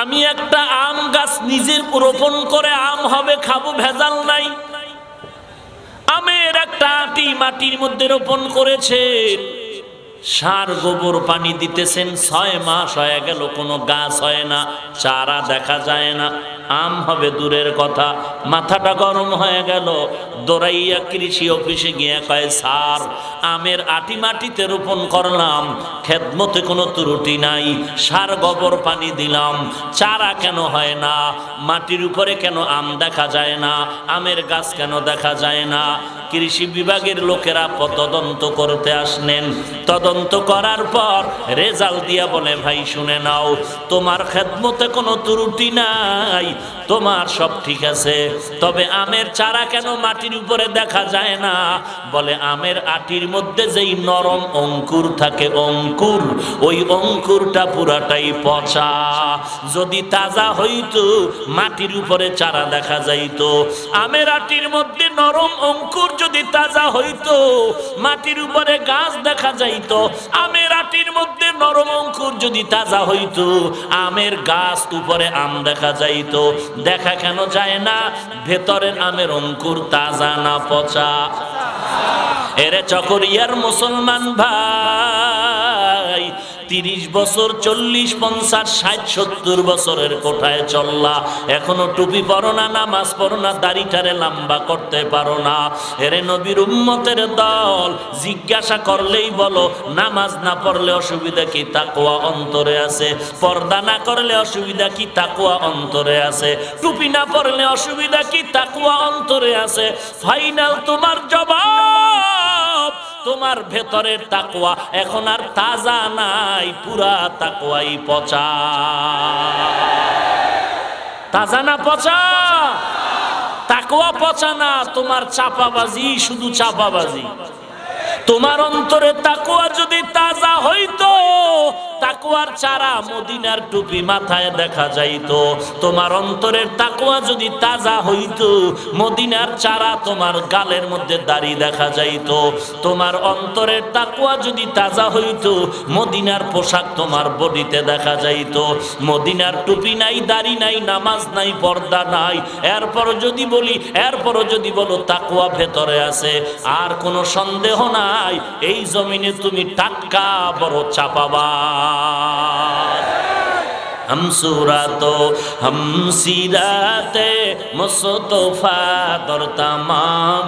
আমি একটা আম গাছ নিজের রোপণ করে আম হবে, খাবো, ভেজাল নাই। আমের একটা আটি মাটির মধ্যে রোপণ করেছেন, সার গোবর পানি দিতেছেন, 6 মাস হয়ে গেল, কোনো গাছ হয় না, চারা দেখা যায় না। আম হবে দূরের কথা, মাথাটা গরম হয়ে গেল। দৌড়াইয়া কৃষি অফিসে গিয়ে কয়, স্যার, আমের আটি মাটিতে রোপণ করলাম, খেদমতে কোনো ত্রুটি নাই, সার গোবর পানি দিলাম, চারা কেন হয় না, মাটির উপরে কেন আম দেখা যায় না, আমের গাছ কেন দেখা যায় না? কৃষি বিভাগের লোকেরা তদন্ত করতে আসলেন। তদন্ত করার পর রেজাল্ট দিয়া বলে, ভাই শুনে নাও, তোমার খেদমতে কোনো ত্রুটি নাই, তোমার সব ঠিক আছে, তবে আমের চারা কেন মাটির উপরে দেখা যায় না? বলে, আমের আটির মধ্যে যেই নরম অঙ্কুর থাকে, অঙ্কুর, ওই অঙ্কুরটা পুরাটাই পচা। যদি তাজা হইতো মাটির উপরে চারা দেখা যাইতো। আমের আটির মধ্যে নরম অঙ্কুর যদি তাজা হইতো মাটির উপরে গাছ দেখা যাইতো। আমের আটির মধ্যে নরম অঙ্কুর যদি তাজা হইতো আমের গাছ উপরে আম দেখা যাইতো। দেখা কেন যায় না? ভেতরের আমের অঙ্কুর তাজা না পচা? এরে চকরিয়ার মুসলমান ভাই, 30 বছর, 40, 50, 60, 70 বছরের কোঠায় চললা, এখনো টুপি পরো না, নামাজ পড়ো না, দাড়িটারে লম্বা করতে পারো না। এরে নবীর উম্মতের দল, জিজ্ঞাসা করলেই বলো, নামাজ না পড়লে অসুবিধা কি? তাকওয়া অন্তরে আছে। পর্দা না করলে অসুবিধা কি? তাকওয়া অন্তরে আছে। টুপি না পড়লে অসুবিধা কি? তাকওয়া অন্তরে আছে। ফাইনাল তোমার জবাব, তোমার ভেতরের তাকওয়া এখন আর তাজা নাই, পুরা তাকওয়াই পচা। তাজা না পচা? তাকওয়া পচা না, তোমার চাপাবাজি, শুধু চাপাবাজি। তোমার অন্তরে তাকওয়া যদি তাজা হইতো, তাকওয়ার চারা মদিনার টুপি মাথায় দেখা যাইতো। তোমার অন্তরের তাকওয়া যদি তাজা হইতো, মদিনার চারা তোমার গালের মধ্যে দাড়ি দেখা যাইতো। তোমার অন্তরের তাকওয়া যদি তাজা হইতো, মদিনার পোশাক তোমার বডিতে দেখা যাইতো। মদিনার টুপি নাই, দাড়ি নাই, নামাজ নাই, পর্দা নাই, এরপরও যদি বলো তাকওয়া ভেতরে আছে, আর কোনো সন্দেহ নাই, এই জমিনে তুমি টাটকা বড় চাপাবাজ। हम सूरतो हम सीराते मुस्तफा दर तमाम